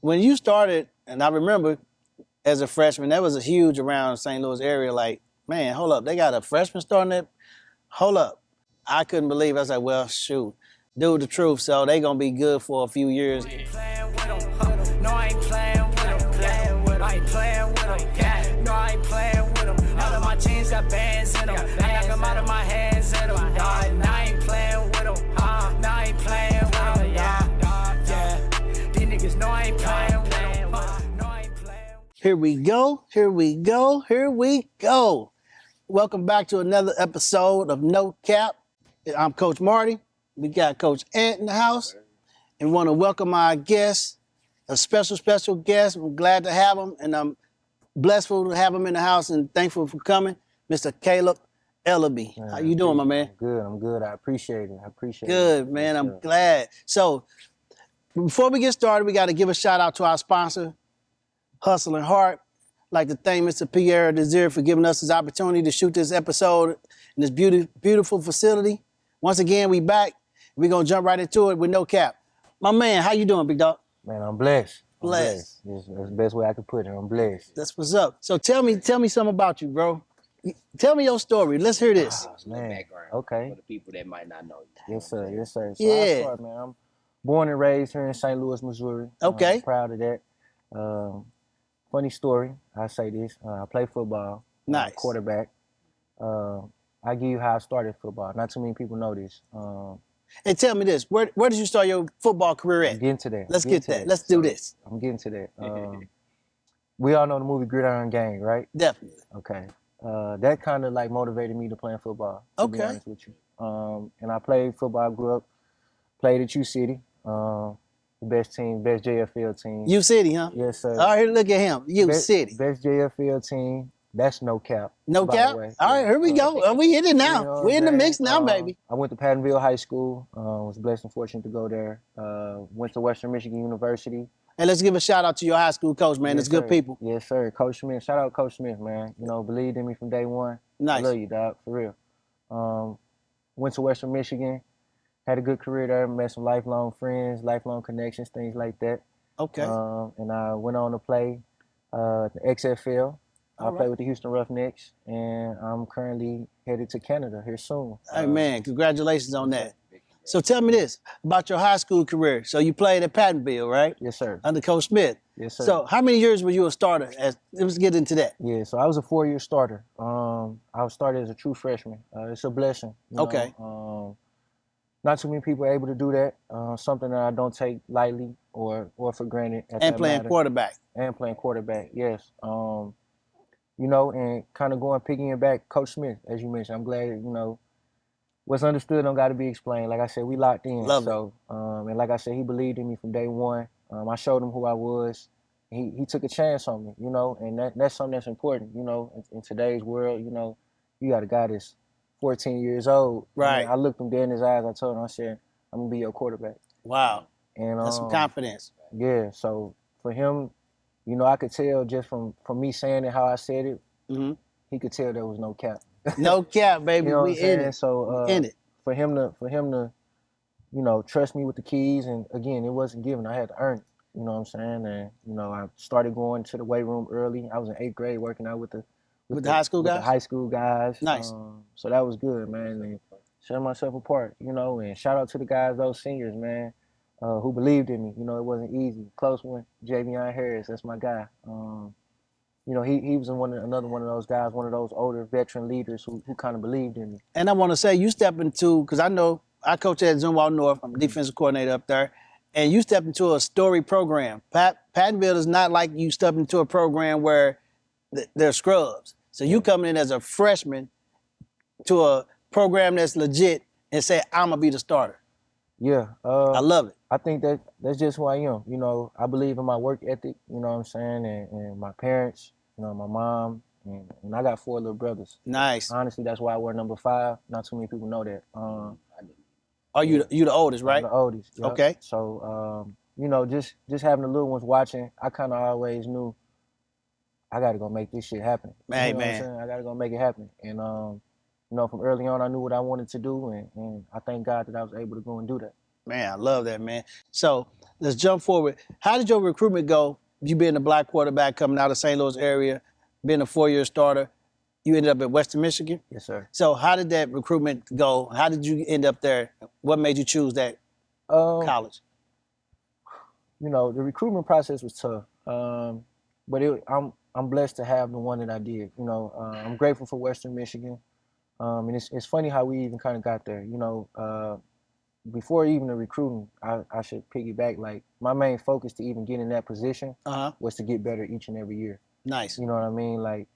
when you started, and I remember as a freshman, that was a huge around St. Louis area. Like, man, hold up, they got a freshman starting that. Hold up, I couldn't believe it. I was like, well, shoot, dude, the truth. So they gonna be good for a few years. No, I ain't playing with them. No, I ain't playing with them. I ain't playing with them. No, I ain't playing with them. All of my teams got bands in them. I knock them out of my hands in them. Now I ain't playing with them. Now I ain't playing with them. Yeah. These niggas know I ain't playing with them. No, I ain't playing. Here we go. Here we go. Here we go. Welcome back to another episode of No Cap. I'm Coach Marty. We got Coach Ant in the house. And want to welcome our guest, a special guest. I'm glad to have him, and I'm blessed to have him in the house and thankful for coming, Mr. Kaleb Eleby. Man, how you doing, my man? I'm good. I appreciate it. Good, man. I'm glad. So before we get started, we got to give a shout out to our sponsor, Hustle and Heart. I'd like to thank Mr. Pierre Desir for giving us this opportunity to shoot this episode in this beautiful facility. Once again, we back. We're going to jump right into it with No Cap. My man, how you doing, big dog? Man, I'm blessed. Blessed. That's the best way I could put it. I'm blessed. That's what's up. So tell me something about you, bro. Tell me your story. Let's hear this. Man, background okay. for the people that might not know you. Yes, sir. Yes, sir. So Yeah. I'll start, man. I'm born and raised here in St. Louis, Missouri. Okay. I'm proud of that. Funny story. I say this. I play football. Nice. Quarterback. I give you how I started football. Not too many people know this. And tell me this. Where did you start your football career I'm at? getting to that. Let's get that. Let's do this. I'm getting to that. We all know the movie Gridiron Gang, right? Definitely. Okay. That kind of like motivated me to playing football, to be Okay. honest with you. And I played football, grew up, played at U City, the best team, best JFL team. U City, huh? Yes, sir. All right, look at him. U City. Best JFL team. That's No Cap. No by cap? the way. All right, here we go. We in it now. You know what We're in the I'm mix saying? now, baby. I went to Pattonville High School. Was blessed and fortunate to go there. Went to Western Michigan University. And let's give a shout out to your high school coach, man. Yes, It's good sir. people. Yes, sir. Coach Smith. Shout out Coach Smith, man. You know, believed in me from day one. Nice. I love you, dog, for real. Went to Western Michigan. Had a good career there. Met some lifelong friends, lifelong connections, things like that. Okay. And I went on to play the XFL. I All played right. with the Houston Roughnecks, and I'm currently headed to Canada here soon. Hey, man, congratulations on that. So tell me this about your high school career. So you played at Pattonville, right? Yes, sir. Under Coach Smith. Yes, sir. So how many years were you a starter? Let's get into that. Yeah, so I was a 4-year starter. I was started as a true freshman. It's a blessing. You know? Okay. Not too many people are able to do that. Something that I don't take lightly or for granted. And playing quarterback. And playing quarterback, yes. You know, and kind of going picking back Coach Smith, as you mentioned. I'm glad, you know, what's understood don't got to be explained. Like I said, we locked in. Love it. So, and like I said, he believed in me from day one. I showed him who I was. He took a chance on me, you know, and that's something that's important, you know, in today's world. You know, you got a guy that's 14 years old. Right. I looked him dead in his eyes. I told him, I said, I'm gonna be your quarterback. Wow. And That's some confidence. yeah. So for him, you know, I could tell just from me saying it how I said it, Mm-hmm. he could tell there was no cap. No cap, baby. You know what We I'm in saying? it. So In it. for him to, you know, trust me with the keys, and again, it wasn't given. I had to earn it. You know what I'm saying? And you know, I started going to the weight room early. I was in 8th grade working out with the high school with guys? the high school guys. Nice. So that was good, man. And set myself apart, you know. And shout out to the guys, those seniors, man, who believed in me. You know, it wasn't easy. Close one, Javion Harris. That's my guy. You know, he was another one of those guys, one of those older veteran leaders who kind of believed in me. And I want to say you step into, because I know I coach at Zumwalt North. I'm defensive coordinator up there. And you stepped into a story program. Pattonville is not like you stepped into a program where they're scrubs. So you coming in as a freshman to a program that's legit and say, I'm going to be the starter. Yeah. I love it. I think that's just who I am. You know, I believe in my work ethic, you know what I'm saying, and my parents, you know, my mom, and I got 4 little brothers. Nice. Honestly, that's why I wear number 5. Not too many people know that. Are you the oldest, right? I'm the oldest. Yep. Okay. So, you know, just having the little ones watching, I kind of always knew I got to go make this shit happen. Hey, you know man. What I'm saying? I got to go make it happen. And, you know, from early on, I knew what I wanted to do, and I thank God that I was able to go and do that. Man, I love that, man. So let's jump forward. How did your recruitment go? You being a black quarterback coming out of St. Louis area, being a 4-year starter. You ended up at Western Michigan. Yes, sir. So how did that recruitment go? How did you end up there? What made you choose that college? You know, the recruitment process was tough, but I'm blessed to have the one that I did. You know, I'm grateful for Western Michigan, and it's funny how we even kind of got there. You know, before even the recruiting, I should piggyback. Like my main focus to even get in that position was to get better each and every year. Nice. You know what I mean? Like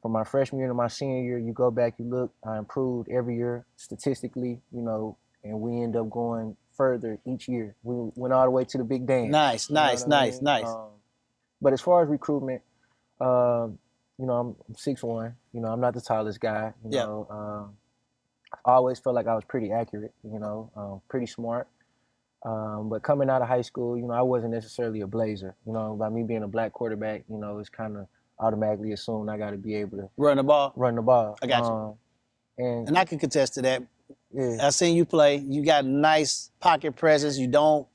from my freshman year to my senior year, you go back, you look, I improved every year statistically. You know, and we end up going further each year. We went all the way to the big dance. Nice. But as far as recruitment, you know, I'm 6'1". You know, I'm not the tallest guy. You know, I always felt like I was pretty accurate. You know, pretty smart. But coming out of high school, you know, I wasn't necessarily a blazer. You know, by me being a black quarterback, you know, it's kind of automatically assumed I got to be able to run the ball. I got you. And I can contest to that. Yeah. I seen you play. You got nice pocket presence. You don't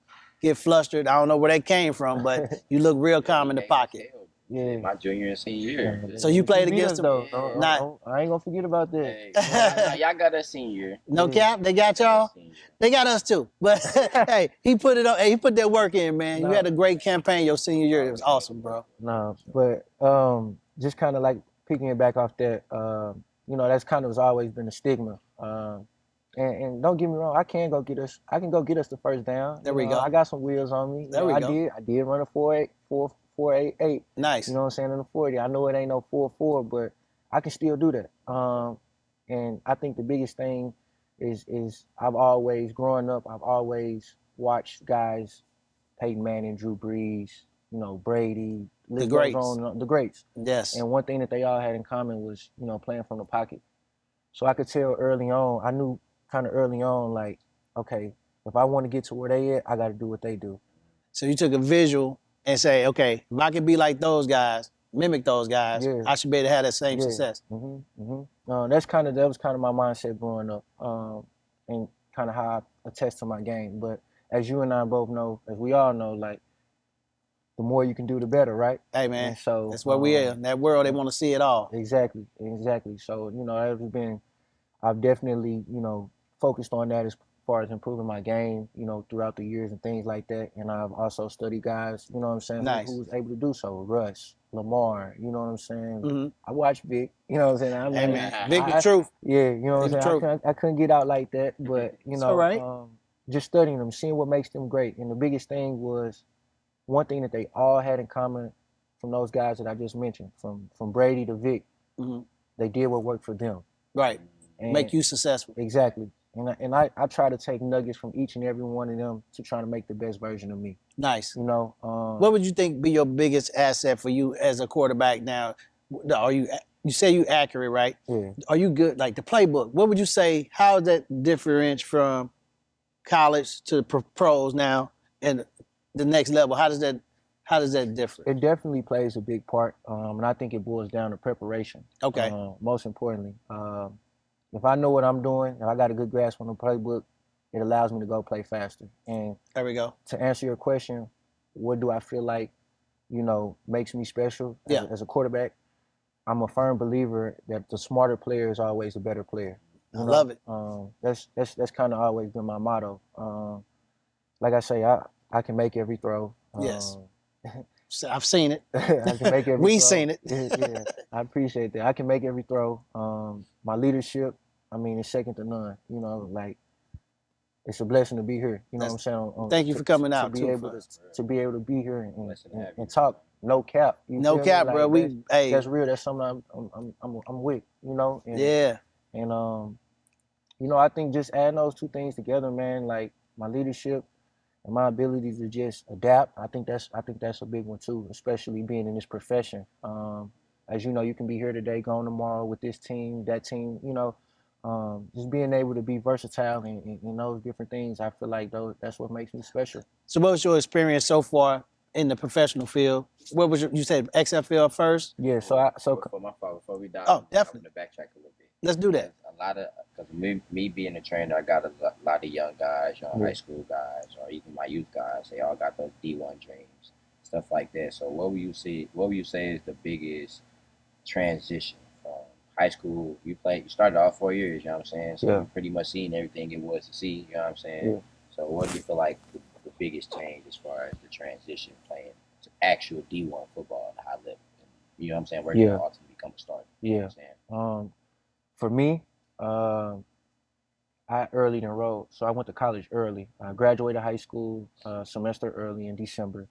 get flustered. I don't know where that came from, but you look real calm in the pocket. Yeah. My junior and senior year. So you played against them? Though. Yeah. I ain't gonna forget about that. Hey, y'all got us senior. No cap, they got y'all. They got us too. But hey, he put it on. Hey, he put that work in, man. You had a great campaign your senior year. It was awesome, bro. No, but just kind of like picking it back off that. You know, that's kind of has always been a stigma. And don't get me wrong, I can go get us the first down. There we go. I got some wheels on me. There we go. I did run a 4.88. Nice. You know what I'm saying, in the 40. I know it ain't no 4.4, but I can still do that. And I think the biggest thing is I've always watched guys, Peyton Manning, Drew Brees, you know, Brady, the greats. The greats. Yes. And one thing that they all had in common was, you know, playing from the pocket. So I could tell early on, I knew kind of early on, like, okay, if I want to get to where they at, I got to do what they do. So you took a visual and say, okay, if I can be like those guys, mimic those guys, I should be able to have that same success. That was kind of my mindset growing up, and kind of how I attest to my game. But as you and I both know, as we all know, like, the more you can do, the better, right? Hey, man, and so that's where we are. In that world, they want to see it all. Exactly. So, you know, I've definitely, you know, focused on that as far as improving my game, you know, throughout the years and things like that. And I've also studied guys, you know what I'm saying, who was able to do so. Russ, Lamar, you know what I'm saying? I watched Vic, you know what I'm saying? Hey, man, Vic the truth. Yeah, you know what I'm saying? I couldn't get out like that, but, you know, right. Just studying them, seeing what makes them great. And the biggest thing was, one thing that they all had in common from those guys that I just mentioned, from Brady to Vic, they did what worked for them. Right. And make you successful. Exactly. And I try to take nuggets from each and every one of them to try to make the best version of me. Nice. You know. What would you think be your biggest asset for you as a quarterback now? Are you say you accurate, right? Yeah. Are you good? Like the playbook, what would you say, how does that differentiate from college to pros now and the next level? How does that differ? It definitely plays a big part, and I think it boils down to preparation. Okay. Most importantly, if I know what I'm doing and I got a good grasp on the playbook, it allows me to go play faster. And there we go. To answer your question, what do I feel like, you know, makes me special as a quarterback? I'm a firm believer that the smarter player is always a better player. I love it. That's kind of always been my motto. Like I say, I can make every throw. Yes. I've seen it. I can make every We've throw. seen it. Yeah, I appreciate that. I can make every throw. My leadership, I mean, it's second to none. You know, like, it's a blessing to be here. You know what I'm saying? Thank you for coming out, to be able to be here and talk. No cap. No cap, bro. That's real. That's something I'm with. You know. And, you know, I think just adding those two things together, man. Like my leadership and my ability to just adapt. I think that's a big one too, especially being in this profession. As you know, you can be here today, gone tomorrow with this team, that team. You know, just being able to be versatile in those different things. I feel like that's what makes me special. So, what was your experience so far in the professional field? What was you said XFL first? Yeah. So for my fault, before we dive, oh, definitely. I'm gonna backtrack a little bit. Let's do that. A lot of Because me being a trainer, I got a lot of young guys, high school guys, or even my youth guys. They all got those D1 dreams, stuff like that. So what would you say is the biggest transition from high school? You started off 4 years, you know what I'm saying? So you pretty much seen everything it was to see, you know what I'm saying? Yeah. So what do you feel like the biggest change as far as the transition playing to actual D1 football at a high level? You know what I'm saying? Where you ultimately become a starter. You know what I'm saying? For me, I early enrolled, so I went to college early. I graduated high school semester early in December,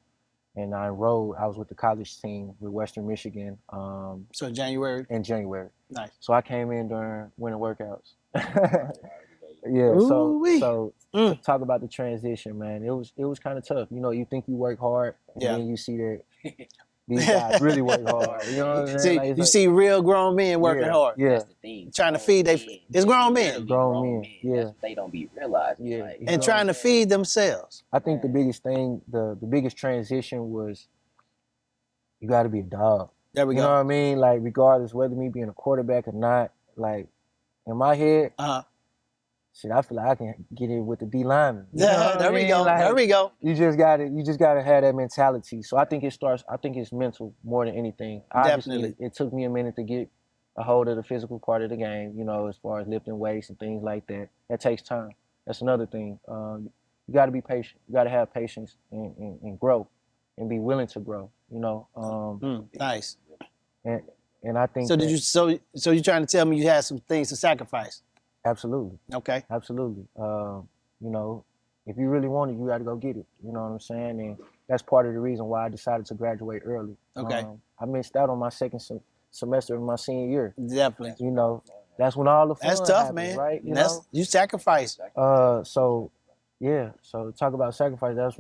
and I enrolled. I was with the college team with Western Michigan. So January? In January. Nice. So I came in during winter workworkouts. Yeah. So talk about the transition, man. It was kind of tough. You think you work hard, and then you see that these guys really work hard. You know what I'm saying? You see real grown men working hard. Yeah. That's the thing. Trying to feed it's grown men. Grown men. Yeah. That's what they don't be realizing. Yeah. Like, And trying to feed themselves. I think the biggest thing, the biggest transition was you got to be a dog. There we go. You know what I mean? Like, regardless whether me being a quarterback or not, like, in my head, shit, I feel like I can get it with the D lineman. There we go. Like, there we go. You just gotta have that mentality. So I think it's mental more than anything. Definitely. Obviously, it took me a minute to get a hold of the physical part of the game, as far as lifting weights and things like that. That takes time. That's another thing. You gotta be patient. You gotta have patience and grow and be willing to grow, Nice. And I think so you're trying to tell me you had some things to sacrifice? Absolutely. Okay. Absolutely. If you really want it, you got to go get it. You know what I'm saying? And that's part of the reason why I decided to graduate early. Okay. I missed out on my second semester of my senior year. Definitely. That's when all the fun That's tough, happens, man. right? You sacrifice. So talk about sacrifice. That's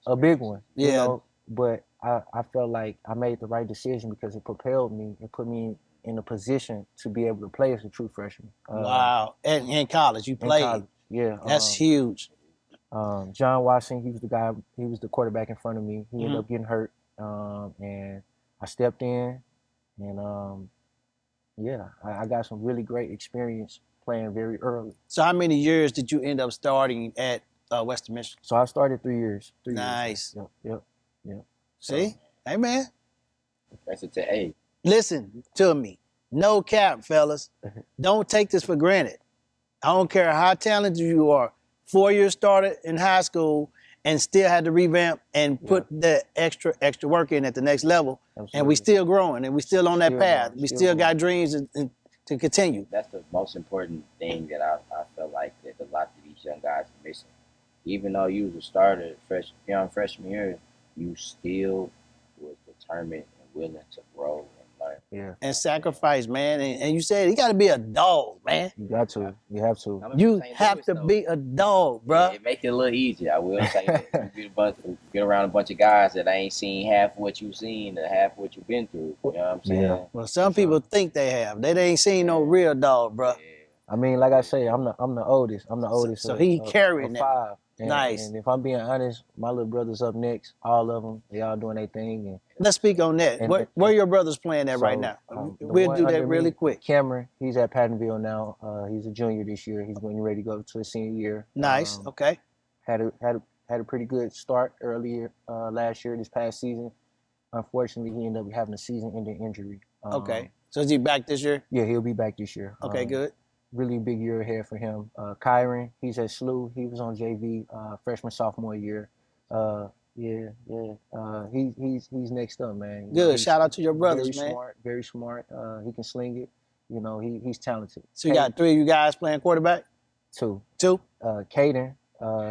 a big one. Yeah. But I felt like I made the right decision because it propelled me. It put me in a position to be able to play as a true freshman. Wow. And in college, you played. College, yeah. That's huge. John Watson, he was the quarterback in front of me. He ended up getting hurt. And I stepped in and I got some really great experience playing very early. So how many years did you end up starting at Western Michigan? So I started 3 years. Nice. Yep. See? Hey, man. That's it to A. Listen to me. No cap, fellas. Don't take this for granted. I don't care how talented you are. 4 years started in high school and still had to revamp and put the extra work in at the next level. Absolutely. And we still growing and we still on that path. We still got dreams to continue. That's the most important thing that I feel like that a lot of these young guys are missing. Even though you was a starter freshman year, you still was determined and willing to grow and learn. Yeah. And sacrifice, man. And you said you got to be a dog, man. You got to. You have to. You have to be a dog, bro. Yeah, it make it a little easier. I will say that. You get around a bunch of guys that ain't seen half what you've seen and half what you've been through. You know what I'm saying? Yeah. Well, some people think they have. They ain't seen no real dog, bro. Yeah. I mean, like I say, I'm the oldest. I'm the oldest. So he carrying that. 5. Nice. And if I'm being honest, my little brother's up next. All of them, they all doing their thing. And let's speak on that. Where your brother's playing at right now? We'll do that really quick. Cameron, he's at Pattonville now. He's a junior this year. He's getting ready to go to his senior year. Nice. Okay. Had a pretty good start earlier last year. This past season, unfortunately, he ended up having a season-ending injury. Okay. So is he back this year? Yeah, he'll be back this year. Okay, good. Really big year ahead for him. Kyron, he's at SLU. He was on JV freshman, sophomore year. He's next up, man. Good. Shout out to your brothers, man. Very smart. He can sling it. He's talented. So you got 3 of you guys playing quarterback? 2. Caden,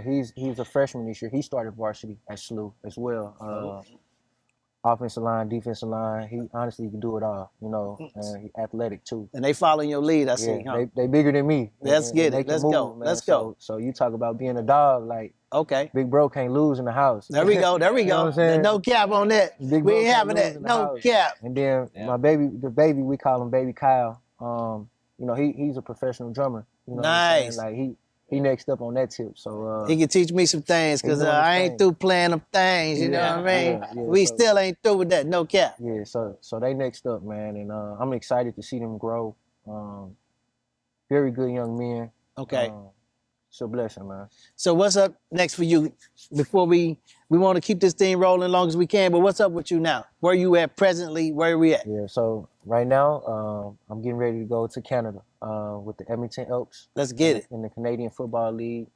he's a freshman this year. He started varsity at SLU as well. Offensive line, defensive line. He honestly can do it all, and he's athletic too. And they following your lead, I see, huh? They bigger than me. Let's get it. Let's go. Let's go. So you talk about being a dog, like, okay. Big bro can't lose in the house. There we go. There we go. No cap on that. We ain't having that. No cap. And then my baby, we call him Baby Kyle. He's a professional drummer. Nice. Like he next up on that tip. So he can teach me some things because I ain't through playing them things. You know what I mean? Yeah, we still ain't through with that. No cap. Yeah. So they next up, man, and I'm excited to see them grow. very good young men. Okay. It's a blessing, man. So what's up next for you? Before we want to keep this thing rolling as long as we can, but what's up with you now? Where you at presently? Where are we at? Yeah, so right now, I'm getting ready to go to Canada with the Edmonton Elks. Let's get it. In the Canadian Football League.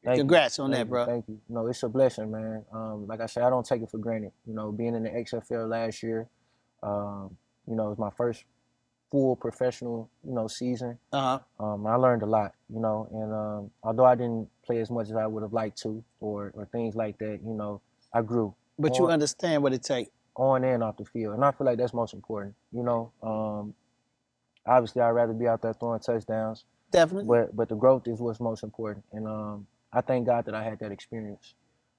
Congrats on that, bro. Thank you. No, it's a blessing, man. Like I said, I don't take it for granted. You know, being in the XFL last year, you know, it was my first full professional, you know, season. I learned a lot, you know, and although I didn't play as much as I would have liked to, or things like that, you know, I grew. But you understand what it takes. On and off the field, and I feel like that's most important. You know, obviously I'd rather be out there throwing touchdowns. Definitely. But the growth is what's most important, and I thank God that I had that experience.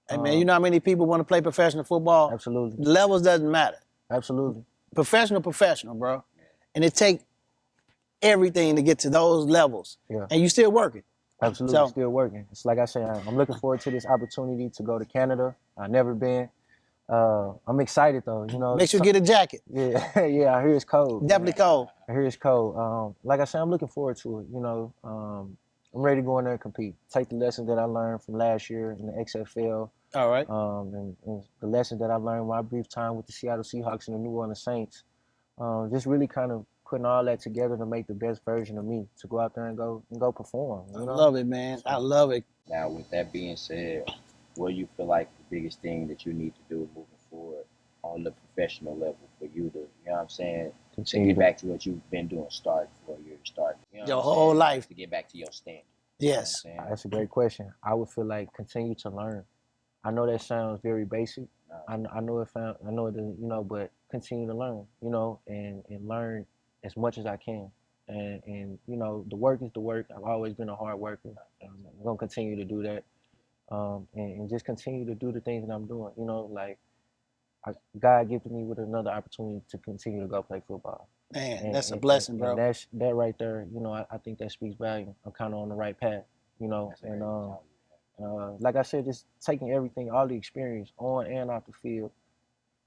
Hey man, you know how many people want to play professional football? Absolutely. The levels doesn't matter. Absolutely. Professional, bro. And it take everything to get to those levels. Yeah. And you still working. Absolutely, So, still working. It's like I say, I'm looking forward to this opportunity to go to Canada. I've never been. I'm excited though, you know. Make sure you get a jacket. Yeah, yeah. I hear it's cold. Definitely cold. I hear it's cold. Like I said, I'm looking forward to it. You know, I'm ready to go in there and compete. Take the lessons that I learned from last year in the XFL. All right. And the lessons that I learned my brief time with the Seattle Seahawks and the New Orleans Saints. Just really kind of putting all that together to make the best version of me, to go out there and go perform. You know? I love it, man. I love it. Now, with that being said, what do you feel like the biggest thing that you need to do moving forward on the professional level for you to, you know what I'm saying, to get back to what you've been doing, start for your start, you know, your whole life, to get back to your standard? Yes. You know that's a great question. I would feel like continue to learn. I know that sounds very basic. I know it doesn't, you know, but continue to learn, you know, and learn as much as I can. And you know, the work is the work. I've always been a hard worker. I'm gonna continue to do that. And just continue to do the things that I'm doing. You know, like God gifted me with another opportunity to continue to go play football. Man, that's a blessing, bro. And that right there, you know, I think that speaks value. I'm kind of on the right path, you know. And like I said, just taking everything, all the experience on and off the field,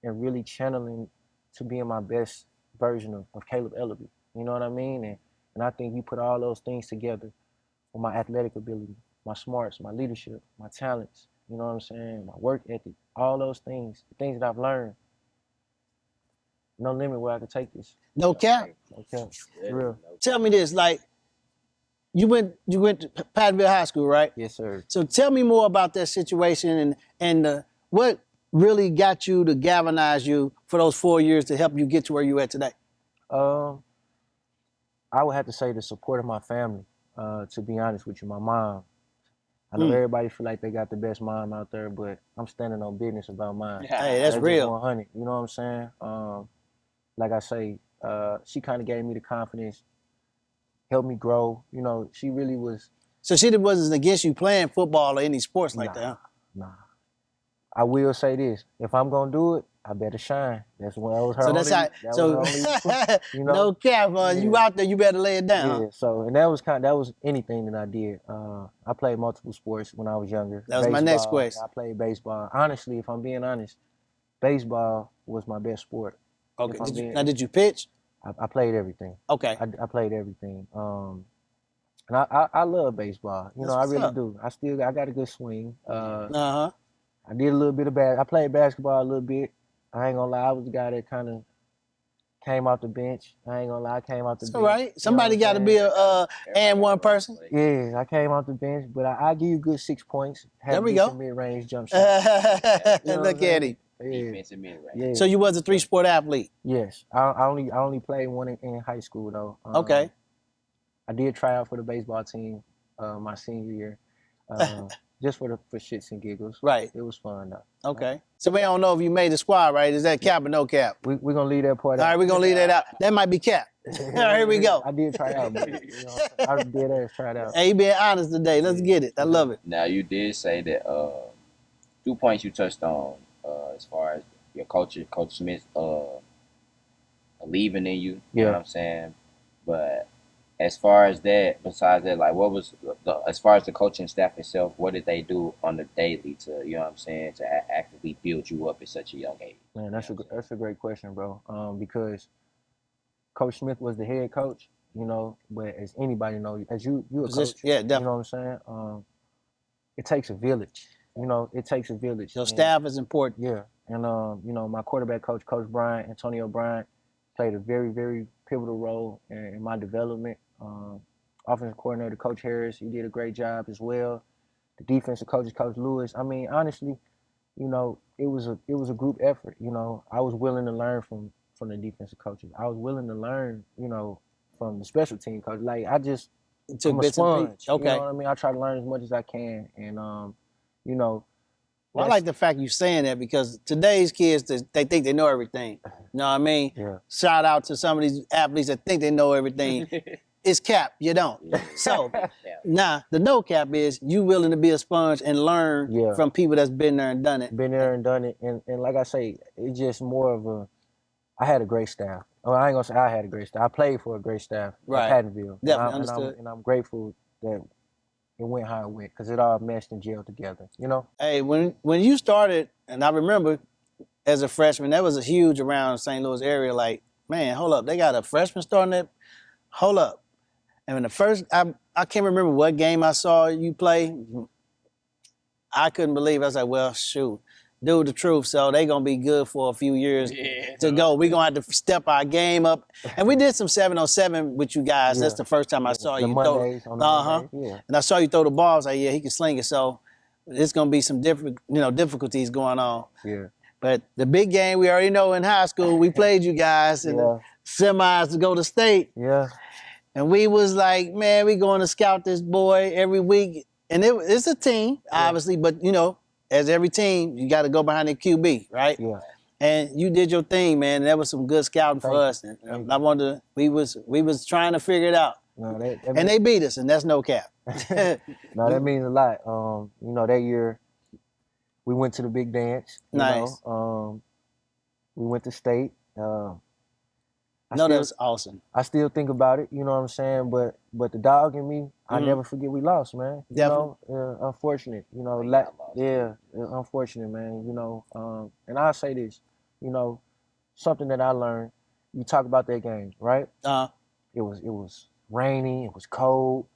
and really channeling to being my best version of Kaleb Eleby. You know what I mean? And I think you put all those things together for my athletic ability, my smarts, my leadership, my talents, you know what I'm saying, my work ethic, all those things, the things that I've learned. No limit where I can take this. No cap. No cap. Real. Tell me this, like, you went to Pattonville High School, right? Yes, sir. So tell me more about that situation and what really got you to galvanize you for those 4 years to help you get to where you at today. I would have to say the support of my family. To be honest with you, my mom. I know everybody feel like they got the best mom out there, but I'm standing on business about mine. Hey, that's real. 100. You know what I'm saying? Like I say, she kind of gave me the confidence, helped me grow. You know, she really was. So she wasn't against you playing football or any sports like that, huh? Nah. I will say this: if I'm gonna do it, I better shine. That's when I was her. So that's how. You know? No cap, you out there, you better lay it down. Yeah. So and that was anything that I did. I played multiple sports when I was younger. That was my next question. I played baseball. Honestly, if I'm being honest, baseball was my best sport. Okay. Did you pitch? I played everything. Okay. I played everything. And I love baseball. You know, I really do. I got a good swing. I did a little bit of I played basketball a little bit. I ain't gonna lie, I was the guy that kind of came off the bench. I ain't gonna lie, I came off the bench. All right. Somebody got to be and one person. Yeah, I came off the bench, but I give you good 6 points. There we go. Mid-range jump shot. Look at him. Defensive mid-range. Yeah. So you was a 3-sport athlete? Yes. I only played one in high school though. Okay. I did try out for the baseball team my senior year. Just for shits and giggles. Right. It was fun though. Okay. So we don't know if you made the squad, right? Is that cap or no cap? We're going to leave that part out. All right, we're going to leave that out. That might be cap. All right, here we go. I did try out, but you know, I did try it out. Hey, you being honest today. Let's get it. I love it. Now, you did say that 2 points you touched on as far as your Coach Smith believing in you. You know what I'm saying? But as far as that, besides that, like what was as far as the coaching staff itself, what did they do on the daily to, you know what I'm saying, to actively build you up at such a young age? Man, that's a great question, bro. Because Coach Smith was the head coach, you know, but as anybody knows, as you a Position, coach, yeah, you know definitely. what I'm saying? It takes a village. You know, it takes a village. Your And, staff is important. yeah, and you know, my quarterback coach, Coach Bryant, Antonio Bryant, played a very, very pivotal role in my development. Offensive coordinator, Coach Harris, he did a great job as well. The defensive coach is Coach Lewis. I mean, honestly, you know, it was a group effort. You know, I was willing to learn from the defensive coaches. I was willing to learn, you know, from the special team coach. Like You took I'm a bits and pieces. sponge. You Okay. know what I mean? I try to learn as much as I can, and you know, Well, I like the fact you saying that because today's kids, they think they know everything. You know what I mean? Yeah. Shout out to some of these athletes that think they know everything. It's cap, you don't. So now the no cap is you willing to be a sponge and learn Yeah. from people that's been there and done it. Been there and done it, and like I say, it's just more of a. I had a great staff. Well, I ain't gonna say I had a great staff. I played for a great staff Right. at Pattonville. Definitely understood. And I'm grateful that it went how it went because it all meshed and gelled together. You know. Hey, when you started, and I remember as a freshman, that was a huge around St. Louis area. Like, man, hold up, they got a freshman starting it. Hold up. And when the first, I can't remember what game I saw you play. I couldn't believe it. I was like, well, shoot, dude, the truth. So they gonna be good for a few years to go. We gonna have to step our game up. And we did some 7-on-7 with you guys. Yeah. That's the first time I saw The you Mondays, throw. on the Mondays, yeah. And I saw you throw the ball. I was like, yeah, he can sling it. So it's gonna be some different, difficulties going on. Yeah. But the big game we already know in high school, we played you guys in the semis to go to state. Yeah. And we was like, man, we going to scout this boy every week. And it's a team, obviously, but as every team, you got to go behind the QB, right? Yeah. And you did your thing, man. And that was some good scouting for us. And I wanted we was trying to figure it out. No, and they beat us, and that's no cap. No, that means a lot. That year we went to the big dance. Nice. We went to state. That was awesome. I still think about it, you know what I'm saying? But the dog in me, I never forget we lost, man. Definitely. Unfortunate, unfortunate, man, and I'll say this, something that I learned, you talk about that game, right? It was rainy, it was cold,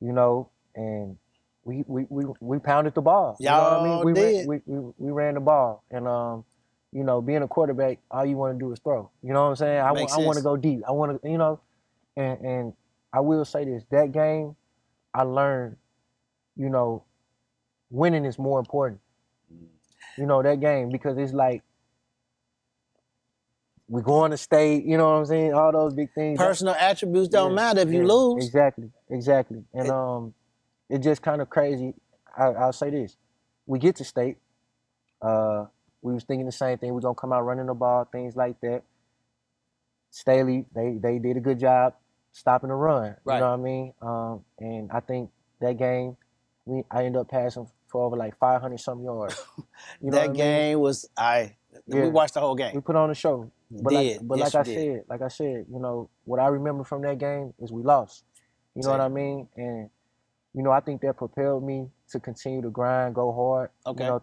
and we pounded the ball. Y'all you know what I mean? did. We ran the ball, and being a quarterback, all you want to do is throw. You know what I'm saying? I want to go deep. I want to, and I will say this: that game, I learned, winning is more important. That game, because it's like we going to state. You know what I'm saying? All those big things. Personal attributes don't matter if you lose. Exactly. And it's just kind of crazy. I'll say this: we get to state. We was thinking the same thing. We're going to come out running the ball, things like that. Staley, they did a good job stopping the run. Right. You know what I mean? And I think that game, I ended up passing for over like 500-something yards. That game was, we watched the whole game. We put on a show. But like I said, what I remember from that game is we lost. You know what I mean? And, I think that propelled me to continue to grind, go hard,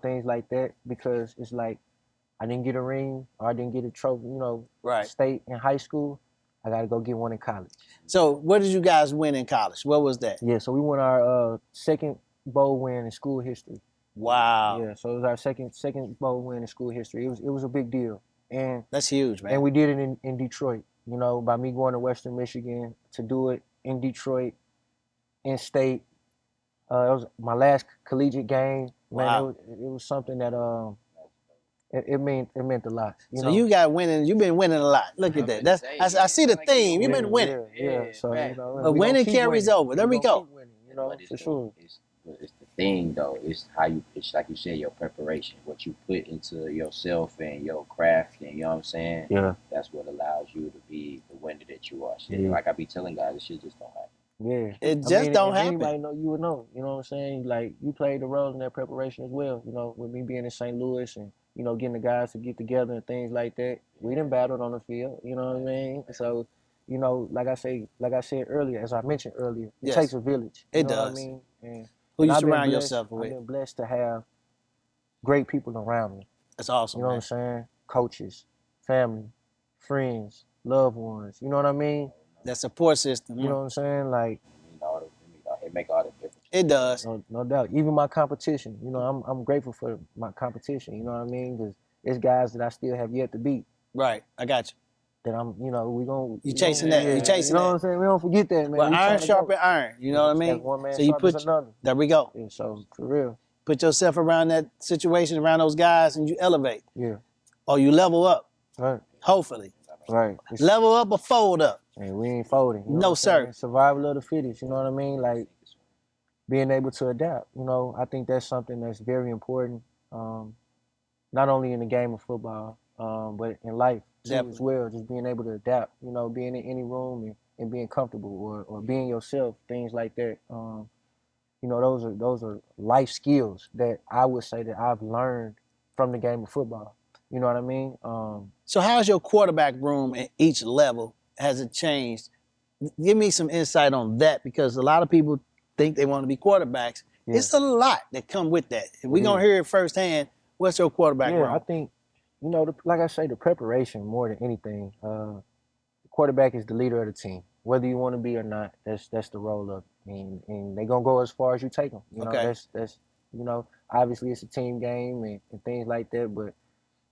things like that, because it's like I didn't get a ring or I didn't get a trophy, state in high school. I got to go get one in college. So what did you guys win in college? What was that? Yeah, so we won our second bowl win in school history. Wow. Yeah, so it was our second bowl win in school history. It was a big deal. And that's huge, man. And we did it in Detroit, by me going to Western Michigan to do it in Detroit, in state. It was my last collegiate game. Man, wow. It was something that it meant a lot. You got winning. You've been winning a lot. Look at that. I see the theme. You've been winning. Yeah. So winning carries over. There we go. Winning, for sure. It's the thing though. It's how you. It's like you said, your preparation, what you put into yourself and your craft, and you know what I'm saying. Yeah. That's what allows you to be the winner that you are. Like I be telling guys, this shit just don't happen. Yeah, it just don't happen. Anybody know, you would know. You know what I'm saying? Like you played a role in that preparation as well. With me being in St. Louis and getting the guys to get together and things like that. We done battled on the field. You know what I mean? So, like I said earlier, as I mentioned earlier, it takes a village. It does. What I mean? And who you surround yourself with? I've been blessed to have great people around me. That's awesome. You know what I'm saying? Coaches, family, friends, loved ones. You know what I mean? That support system. You know what I'm saying? Like, It make all the difference. It does. no doubt. Even my competition, you know, I'm grateful for my competition. You know what I mean? Because it's guys that I still have yet to beat. Right. I got you. That I'm, you know, we gonna. You chasing that. You chasing You know that. what I'm saying? We don't forget that, man. Well, We iron tryna sharpen go. iron. You know what I mean? That one man so you sharpens put another. there we go. Yeah, so for real. Put yourself around that situation, around those guys, and you elevate. Yeah. Or you level up. Right. Hopefully. Right. Level up or fold up. And we ain't folding. You know No, what I'm sir. saying? Survival of the fittest. You know what I mean? Like being able to adapt. You know, I think that's something that's very important. Not only in the game of football, but in life too as well. Just being able to adapt. You know, being in any room and being comfortable or being yourself. Things like that. You know, those are life skills that I would say that I've learned from the game of football. You know what I mean? So how's your quarterback room at each level? Has it changed? Give me some insight on that, because a lot of people think they want to be quarterbacks. Yeah. It's a lot that come with that. And we're going to hear it firsthand. What's your quarterback room? I think, you know, like I say, the preparation more than anything. The quarterback is the leader of the team. Whether you want to be or not, that's the role of it. And they're going to go as far as you take them. You know, that's you know, obviously it's a team game and things like that, but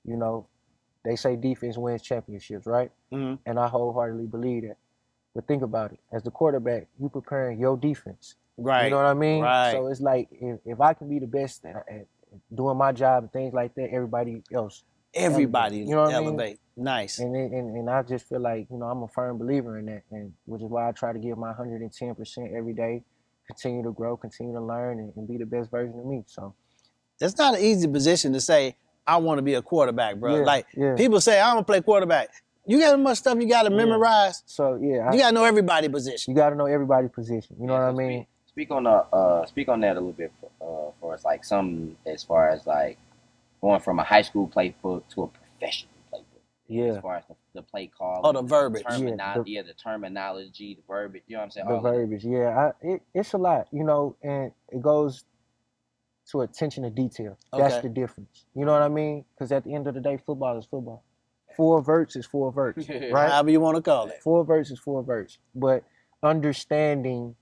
you know, they say defense wins championships, right? Mm-hmm. And I wholeheartedly believe that. But think about it. As the quarterback, you preparing your defense. Right. You know what I mean? Right. So it's like if I can be the best at doing my job and things like that, everybody else. Everybody, you know what elevate. I mean? Nice. And I just feel like, you know, I'm a firm believer in that, and which is why I try to give my 110% every day, continue to grow, continue to learn, and be the best version of me. So that's not an easy position to say, I want to be a quarterback, bro. People say, I'm going to play quarterback. You got much stuff you got to memorize. So, you got to know everybody's position. You got to know everybody's position. You know what I mean? Speak on that a little bit for us, like some as far as like going from a high school playbook to a professional playbook. Yeah. As far as the play call. Oh, the verbiage. The terminology, the verbiage. You know what I'm saying? The verbiage, yeah. It's a lot, you know, and it goes to attention to detail. Okay. That's the difference. You know what I mean? Because at the end of the day, football is football. 4 verts is 4 verts, right? However you want to call it. 4 verts is 4 verts. But understanding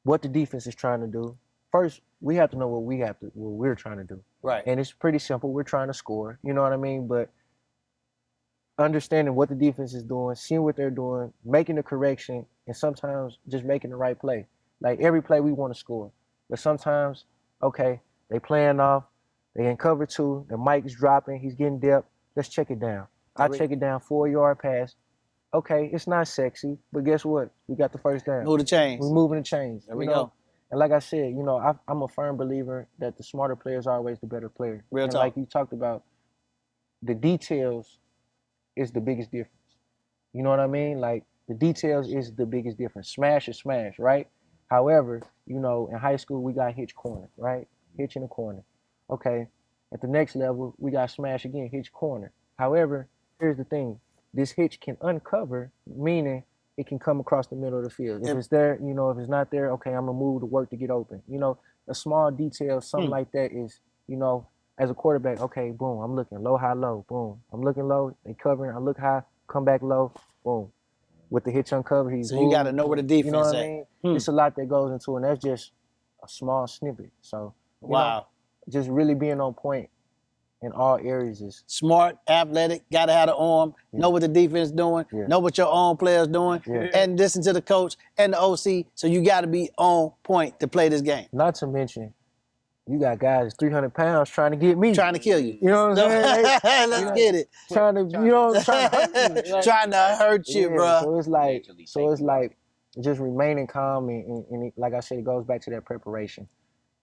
what the defense is trying to do, first we have to know what we're trying to do. Right. And it's pretty simple. We're trying to score. You know what I mean? But understanding what the defense is doing, seeing what they're doing, making the correction, and sometimes just making the right play. Like every play we want to score. But sometimes, okay, they playing off, they in cover 2, the mic is dropping, he's getting depth. Let's check it down. I check it down, 4-yard pass. Okay, it's not sexy, but guess what? We got the first down. Move the chains. We're moving the chains. There we go. And like I said, you know, I'm a firm believer that the smarter players are always the better player. Real talk. Like you talked about, the details is the biggest difference. You know what I mean? Like the details is the biggest difference. Smash is smash, right? However, you know, in high school we got hitch corner, right? Hitch in the corner. Okay, at the next level we got smash again, hitch corner. However, here's the thing. This hitch can uncover, meaning it can come across the middle of the field. If it's there, you know, if it's not there, okay, I'm going to move to work to get open. You know, a small detail, something like that is, you know, as a quarterback, okay, boom, I'm looking low, high, low, boom. I'm looking low, they covering, I look high, come back low, boom. With the hitch uncovered, he's so you got to know where the defense is. You know what I mean? It's a lot that goes into it, and that's just a small snippet. So, you know, just really being on point in all areas is smart, athletic, gotta have the arm, know what the defense is doing, know what your own players doing, and listen to the coach and the OC. So you gotta be on point to play this game. Not to mention, you got guys 300 pounds trying to get me. Trying to kill you. You know what I'm saying? Let's get it. Trying to hurt you. Trying to hurt you, bro. So it's like just remaining calm and like I said, it goes back to that preparation.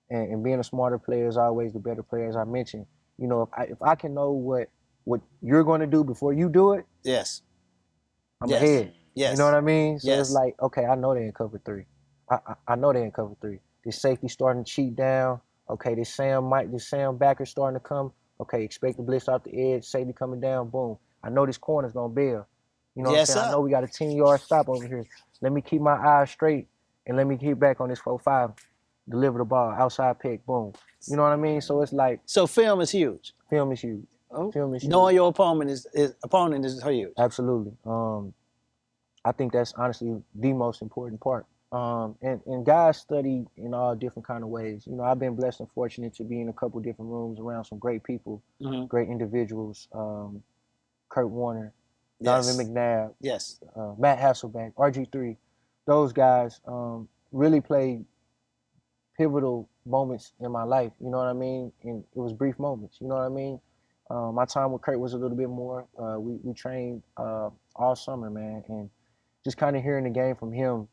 And being a smarter player is always the better player, as I mentioned. You know, if I can know what you're going to do before you do it, I'm ahead. Yes. You know what I mean? So it's like, okay, I know they in cover 3. I know they in cover 3. This safety starting to cheat down. Okay, this Sam backer starting to come. Okay, expect the blitz off the edge, safety coming down, boom. I know this corner's going to bail. You know what I'm saying? I know we got a 10-yard stop over here. Let me keep my eyes straight and let me keep back on this 4-5. Deliver the ball, outside pick, boom. You know what I mean? So it's like... So film is huge. Film is huge. Film is huge. Knowing your opponent is huge. Absolutely. I think that's honestly the most important part. And guys study in all different kind of ways. You know, I've been blessed and fortunate to be in a couple different rooms around some great people, great individuals. Kurt Warner, Donovan Yes. McNabb, Yes. Matt Hasselbeck, RG3. Those guys really played pivotal moments in my life. You know what I mean? And it was brief moments. You know what I mean? My time with Kurt was a little bit more. We trained all summer, man, and just kind of hearing the game from him,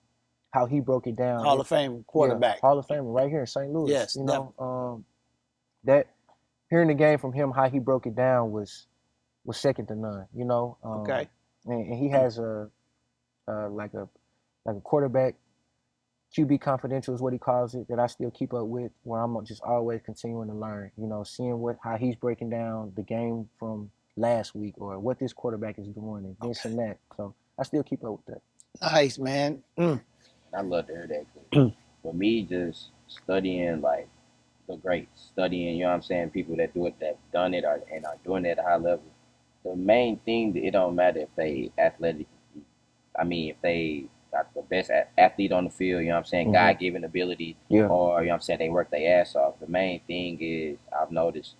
how he broke it down. Hall of Fame quarterback. Yeah, Hall of Famer right here in St. Louis. Yes, you know, that hearing the game from him, how he broke it down was second to none. You know, Okay. and he has like a quarterback QB confidential is what he calls it, that I still keep up with, where I'm just always continuing to learn. You know, seeing how he's breaking down the game from last week, or what this quarterback is doing, and this and that. So I still keep up with that. Nice, man. I love to hear that. 'Cause for me, just studying like the greats, studying, you know what I'm saying, people that do it, that done it, and are doing it at a high level. The main thing, it don't matter if they athletic. I mean, if they got the best athlete on the field, you know what I'm saying, God-given ability, or, you know what I'm saying, they work their ass off. The main thing is, I've noticed,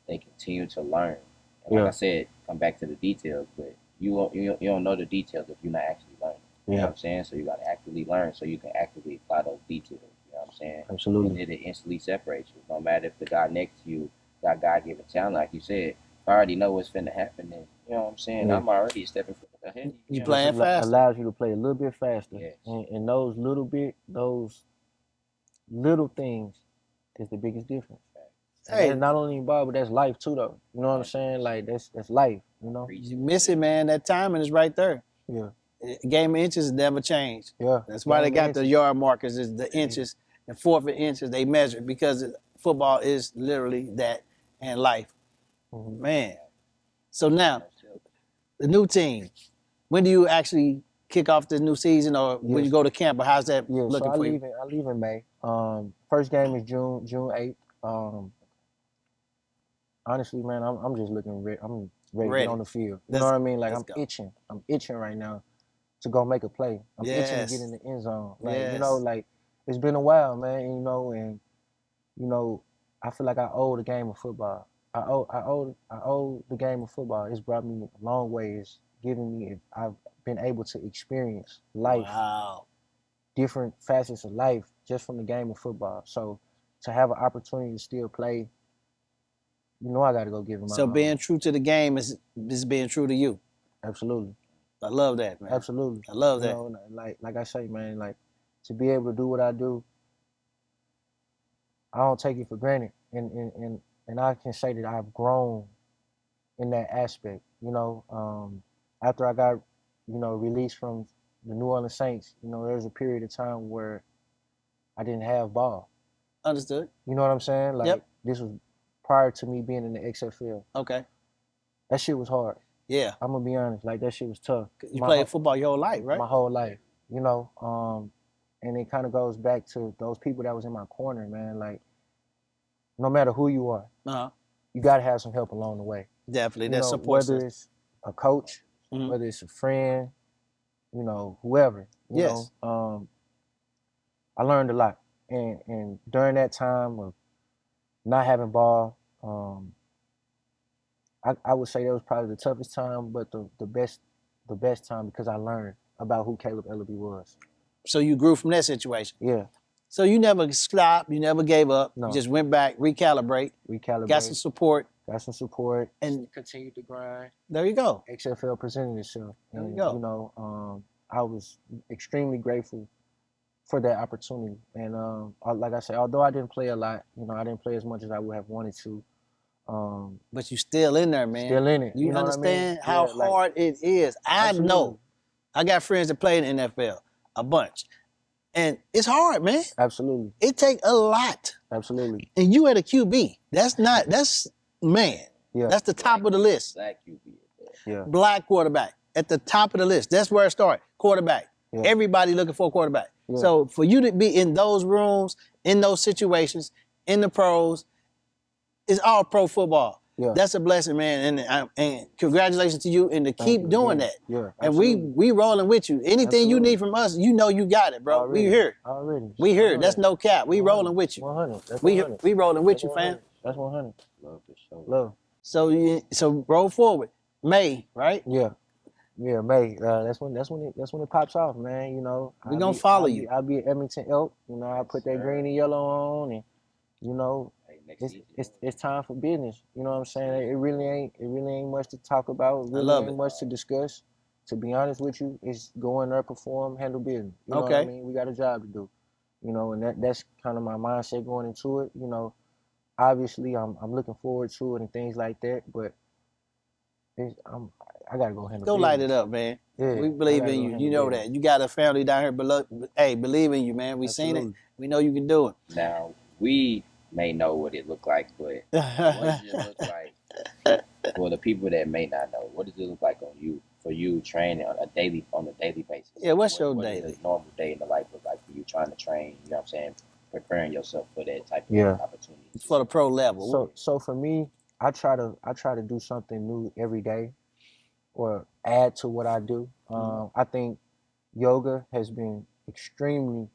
they continue to learn. And like I said, come back to the details, but you don't know the details if you're not actually learning. You know what I'm saying? So you got to actively learn so you can actively apply those details. You know what I'm saying? Absolutely. And it instantly separates you. No matter if the guy next to you got God-given talent, like you said, if I already know what's finna happen, then, you know what I'm saying, I'm already stepping ahead. You playing fast. Allows you to play a little bit faster. Yes. And those little things is the biggest difference. Hey, and not only in ball, but that's life too, though. You know what I'm saying? Like that's life. You know. You miss it, man. That timing is right there. Yeah. Game of inches never change. Yeah. That's why they got the yard markers, is the inches, and forfeit inches they measure, because football is literally that and life. Man. So now, the new team. When do you actually kick off the new season, or when you go to camp, or how's that looking for you? I leave in May. First game is June 8th. Honestly, man, I'm just looking ready. I'm ready to get on the field. You know what I mean? Like, I'm itching. I'm itching right now to go make a play. I'm itching to get in the end zone. Like, you know, like, it's been a while, man, you know, and, you know, I feel like I owe the game of football. I owe the game of football. It's brought me a long way. It's given me, I've been able to experience life, different facets of life just from the game of football. So to have an opportunity to still play, you know, I got to go give him my So being true to the game is being true to you. Absolutely. I love that, man. Absolutely. I love that. You know, like I say, man, like, to be able to do what I do, I don't take it for granted. And I can say that I've grown in that aspect. You know, after I got, you know, released from the New Orleans Saints, you know, there was a period of time where I didn't have ball. Understood. You know what I'm saying? Like, this was prior to me being in the XFL. Okay. That shit was hard. Yeah. I'm going to be honest. Like, that shit was tough. You played football your whole life, right? My whole life, you know. And it kind of goes back to those people that was in my corner, man. Like, no matter who you are, you got to have some help along the way. Definitely. That support system. Whether it's a coach, whether it's a friend, you know, whoever. You know, I learned a lot. And during that time of not having ball, I would say that was probably the toughest time, but the best time, because I learned about who Kaleb Eleby was. So you grew from that situation. Yeah. So you never stopped, you never gave up. No. You just went back, recalibrate. Got some support. And continued to grind. There you go. XFL presented itself. There you go. You know, I was extremely grateful for that opportunity. And like I said, although I didn't play a lot, you know, I didn't play as much as I would have wanted to. But you still in there, man. Still in it. You know understand what I mean? how hard it is. I absolutely. know. I got friends that play in the NFL, a bunch. And it's hard, man. Absolutely. It take a lot. Absolutely. And you at a QB. That's man. Yeah. That's the top of the list. Black QB. Yeah. Black quarterback. At the top of the list. That's where it started. Quarterback. Yeah. Everybody looking for a quarterback. Yeah. So for you to be in those rooms, in those situations, in the pros, it's all pro football. Yeah. That's a blessing, man. And congratulations to you, and to Thank keep you doing again. that. Yeah, And absolutely. we rolling with you. Anything you Absolutely. need from us, you know you got it, bro. Already. We here. Already. We here. 100. That's no cap. We 100. rolling with you. 100. That's We 100. rolling with That's you, fam. 100. That's 100. Love for sure. Love. So roll forward. May, right? Yeah. Yeah, May. That's when it pops off, man. You know, We gonna follow you. I'll be at Edmonton Elk. You know, I put that green and yellow on, and you know, Hey, next season. it's time for business. You know what I'm saying? It really ain't much to talk about. It really love ain't it. much to discuss. To be honest with you, it's go in there, perform, handle business. You know what I Okay. mean? We got a job to do. You know, and that's kind of my mindset going into it. You know, obviously I'm looking forward to it and things like that, but I gotta go handle Go business. light it up, man. Yeah, We believe I gotta in go you. handle You know business. that. You got a family down here, hey, believe in you, man. We seen it. Absolutely. We know you can do it. Now we may know what it looked like, but what does it look like for the people that may not know? What does it look like for you training on a daily basis? Yeah, what's your what daily? does a normal day in the life look like for you trying to train? You know what I'm saying? Preparing yourself for that type of Yeah. opportunity. For the pro level. So for me, I try to do something new every day, or add to what I do. I think yoga has been extremely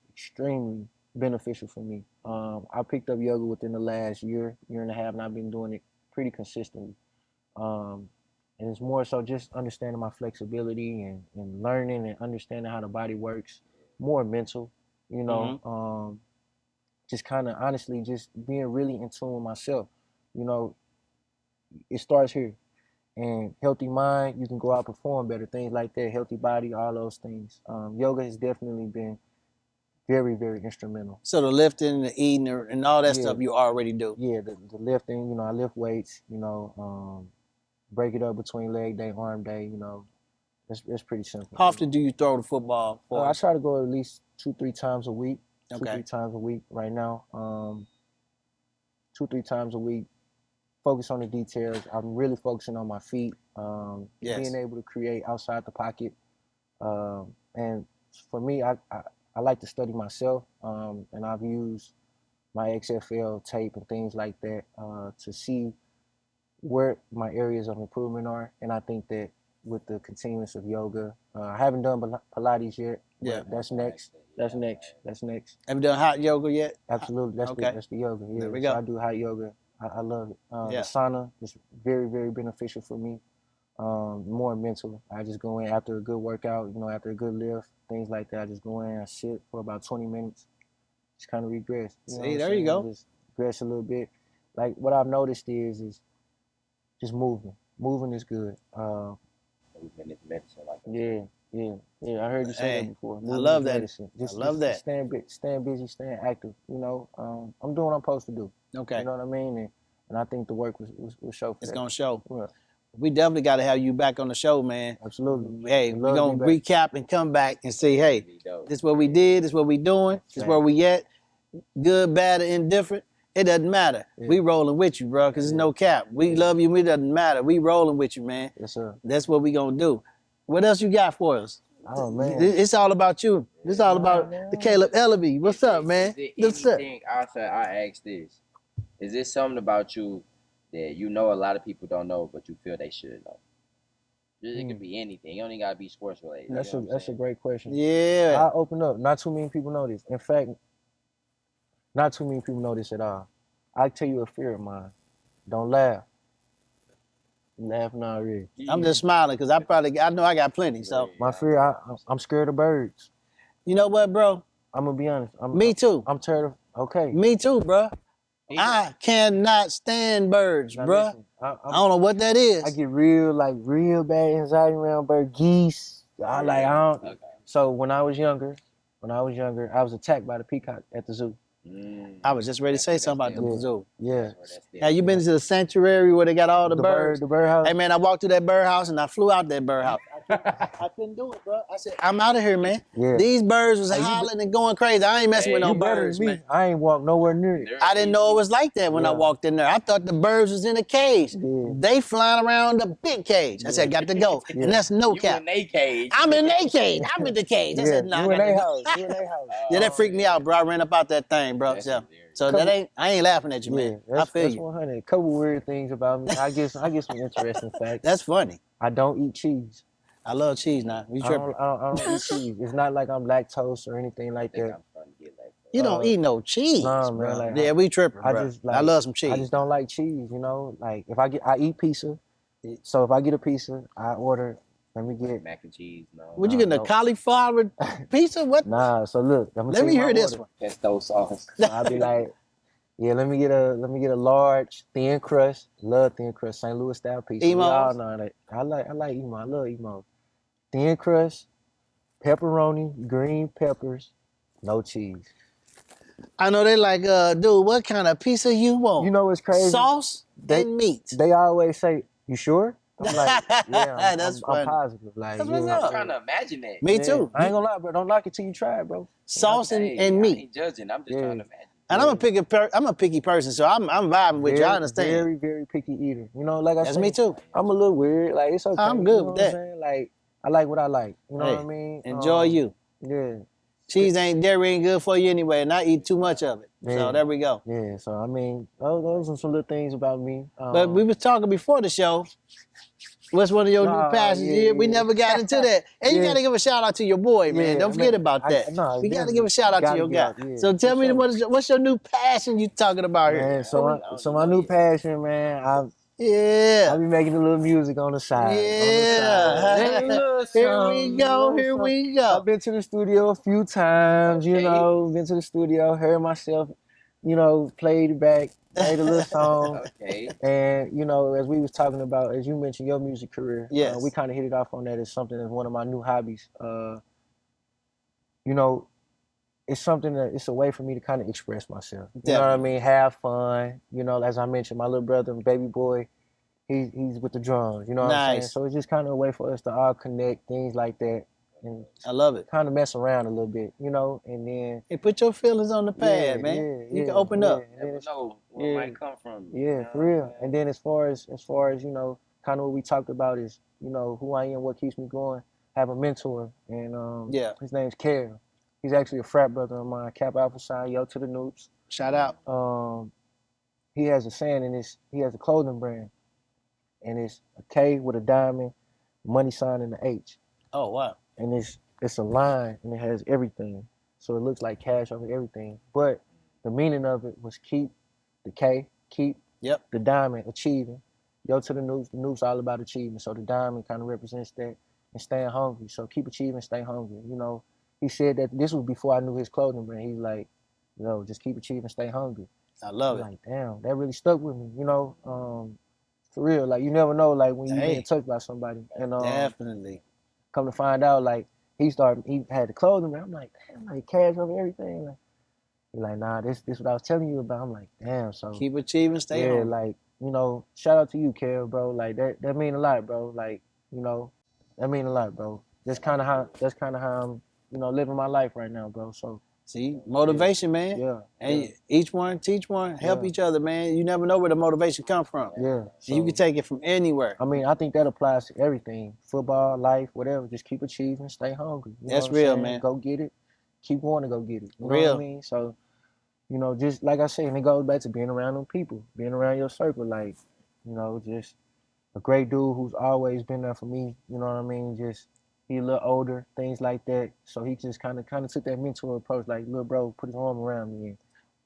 beneficial for me. I picked up yoga within the last year and a half, and I've been doing it pretty consistently. And it's more so just understanding my flexibility and learning and understanding how the body works, more mental, you know. Just kind of honestly just being really in tune with myself. You know, it starts here. And healthy mind, you can go out and perform better, things like that, healthy body, all those things. Yoga has definitely been very, very instrumental. So the lifting, the eating, and all that Yeah. stuff you already do. Yeah, the lifting, you know, I lift weights, you know, break it up between leg day, arm day, you know, it's pretty simple. How often do you throw the football for I us? try to go at least 2-3 times a week. Okay. 2-3 times a week right now. 2-3 times a week. Focus on the details. I'm really focusing on my feet. Yes. Being able to create outside the pocket. And for me, I like to study myself. And I've used my XFL tape and things like that to see where my areas of improvement are. And I think that with the continuance of yoga, I haven't done Pilates yet. Yeah. That's next. That's next. That's next. Have you done hot yoga yet? Absolutely. That's Okay. that's the yoga. Yeah. There we So go. I do hot yoga. I love it. Yeah. The sauna is very, very beneficial for me. More mental. I just go in after a good workout, you know, after a good lift, things like that. I just go in, I sit for about 20 minutes, just kind of regress. See, there you go. Just regress a little bit. Like what I've noticed is just moving. Moving is good. Movement is medicine, like Yeah. I heard you say Hey, that before. I Moving love is that. medicine. I love that. Just staying busy, staying active. You know, I'm doing what I'm supposed to do. Okay. You know what I mean? And I think the work was show for It's that. going to show. Yeah, We definitely got to have you back on the show, man. absolutely. Hey, Would we're love to going to be back. recap and come back and say, hey, Be dope. this is what we did, this is what we doing, this is where we at. Good, bad, or indifferent. It doesn't matter. Yeah. We rolling with you, bro, because there's no cap. We love you. It doesn't matter. We rolling with you, man. Yes, sir. That's what we going to do. What else you got for us? Oh man. It's all about you. It's all about the Kaleb Eleby. What's up, man? Is What's up? anything, I ask this. Is this something about you that you know a lot of people don't know, but you feel they should know? It could be anything. You don't even gotta be sports related. That's a great question. Yeah. I open up. Not too many people know this. In fact, not too many people know this at all. I tell you a fear of mine. Don't laugh. You laughing already. I'm just smiling because I know I got plenty. So My fear, I'm scared of birds. you know what, bro? I'm gonna be honest. Me too. I'm terrified. Okay. Me too, bro. I cannot stand birds, Now bro. listen, I don't know what that is. I get real bad anxiety around bird, geese. I don't. Okay. So when I was younger, I was attacked by the peacock at the zoo. I was just ready to say something about the zoo. Yeah. Now you been to the sanctuary where they got all the birds? The birdhouse. Hey man, I walked through that birdhouse and I flew out that birdhouse. couldn't do it, bro. I said, I'm out of here, man. Yeah. These birds was Hey, you hollering and going crazy. I ain't messing with no You better birds, than me. man. I ain't walked nowhere near it. I didn't know it was like that when I Yeah. walked in there. I thought the birds was in a cage. Yeah. They flying around the big cage. I said, got to go. Yeah. And that's no You cap. in they cage. I'm in their cage. I'm in the cage. I said, no, you I in got to their go. house. You in their house. Yeah, that freaked me out, bro. I ran up out that thing, bro. That's So, hilarious. I ain't laughing at you, man. I feel that's you. 100. A couple weird things about me. I get some interesting facts. That's funny. I don't eat cheese. I love cheese now. You I tripping? don't eat cheese. It's not like I'm lactose or anything like I think that. I'm starting to get like that. You don't eat no cheese, nah, bro. man, like, Yeah, we tripping, I bro. just like I love some cheese. I just don't like cheese, you know. Like if I eat pizza, so if I get a pizza, I order. Let me get Mac and cheese, no. What you getting, a cauliflower pizza? What? Nah. So look, Let me hear this one. Pesto sauce. So I'll be like, yeah, let me get a large thin crust. Love thin crust, St. Louis style pizza. We all Emos? know that. I like emo. I love emo. Thin crust, pepperoni, green peppers, no cheese. I know they like, dude, what kind of pizza you want? You know what's crazy? Sauce and meat. They always say, "You sure?" I'm like, "Yeah, That's I'm funny. positive." Like, That's what's yeah, up. I'm trying to imagine that. Me yeah. too. I ain't gonna lie, bro. Don't like it till you try it, bro. Sauce Hey, and I meat. ain't judging. I'm just Yeah. trying to imagine. And I'm a picky person, so I'm vibing with you. I understand. Very, very picky eater. You know, like I That's said, me too. I'm a little weird. Like it's okay. I'm good you know with what I'm that. saying? Like I like what I like. You know Hey, what I mean? Enjoy you. Yeah. Cheese dairy ain't good for you anyway, and I eat too much of it. Yeah. So there we go. Yeah. So I mean, those are some little things about me. But we was talking before the show. What's one of your new passions? yeah, We yeah. never got into that. And you Yeah. got to give a shout out to your boy, man. Yeah, Don't forget about that. We got to give a shout out to your guy. So tell me, what's your new passion you talking about Man, here? so my new passion, man, I Yeah. be making a little music on the side. Yeah. Here we go. I've been to the studio a few times, you Okay. know, been to the studio, heard myself, you know, played it back, made a little song. Okay. And, you know, as we was talking about, as you mentioned your music career, Yes. we kind of hit it off on that as something that's one of my new hobbies. You know, it's something that it's a way for me to kind of express myself. You know what I mean? Have fun. You know, as I mentioned, my little brother, baby boy, he's with the drums. You know what I'm saying? Nice. So it's just kind of a way for us to all connect, things like that, and I love it. kind of mess around a little bit, you know. And then Hey, put your feelings on the pad, man. You can open up. And then Never know where it might come from. yeah, for real. And then as far as you know, kind of what we talked about is, you know, who I am, what keeps me going. Have a mentor, and Yeah. his name's Kaleb. He's actually a frat brother of mine, Kappa Alpha Psi, yo to the noobs. Shout out. He has a saying in his, he has a clothing brand, and it's a K with a diamond, money sign, and the H. Oh, wow. And it's a line, and it has everything. So it looks like cash over everything. But the meaning of it was keep the K, keep the diamond, achieving. Yo to the noobs all about achieving. So the diamond kind of represents that, and staying hungry. So keep achieving, stay hungry. You know, he said that this was before I knew his clothing brand. He's like, you know, just keep achieving, stay hungry. I love it. Like, damn, that really stuck with me, you know. For real, like you never know, like when you get touched by somebody. And Definitely. come to find out, like he had the clothing brand. I'm like, damn, like cash over everything. Like, he's like, nah, this what I was telling you about. I'm like, damn, so Keep achieving, stay yeah, home. like, you know, shout out to you, Kel, bro. Like that mean a lot, bro. Like, you know, that mean a lot, bro. That's kind of how I'm, you know, living my life right now, bro. So See, motivation, man. yeah, And each one, teach one, help each other, man. You never know where the motivation come from. yeah. And you can take it from anywhere. I mean, I think that applies to everything. Football, life, whatever. Just keep achieving, stay hungry. You know That's what I'm real, saying? man. Go get it. Keep wanting to go get it. You know Real. what I mean? So, you know, just like I said, and it goes back to being around them people, being around your circle. Like, you know, just a great dude who's always been there for me. You know what I mean? Just he a little older, things like that. So he just kind of took that mentor approach, like, little bro, put his arm around me. And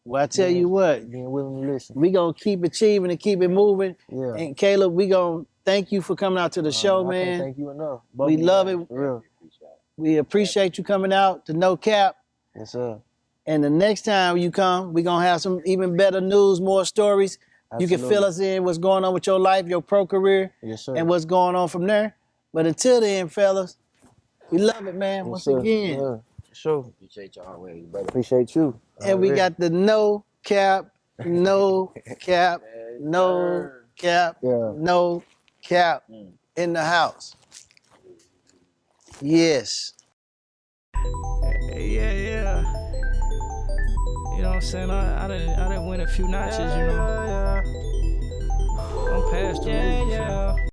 Well, I tell you what, being willing to listen. we going to keep achieving and keep it moving. Yeah. And Kaleb, we going to thank you for coming out to the show, I man. can't thank you enough. We love it. For real. We appreciate you coming out to No Cap. Yes, sir. And the next time you come, we're going to have some even better news, more stories. You can fill us in what's going on with your life, your pro career, Yes, sir. and what's going on from there. But until then, fellas, we love it, man, once again. Yeah, sure. Appreciate y'all always, brother. Appreciate you. And we got the No Cap, No Cap, No Cap, Yeah. No Cap in the house. Yes. Yeah. You know what I'm saying? I didn't win a few notches, you know. I'm past the roof.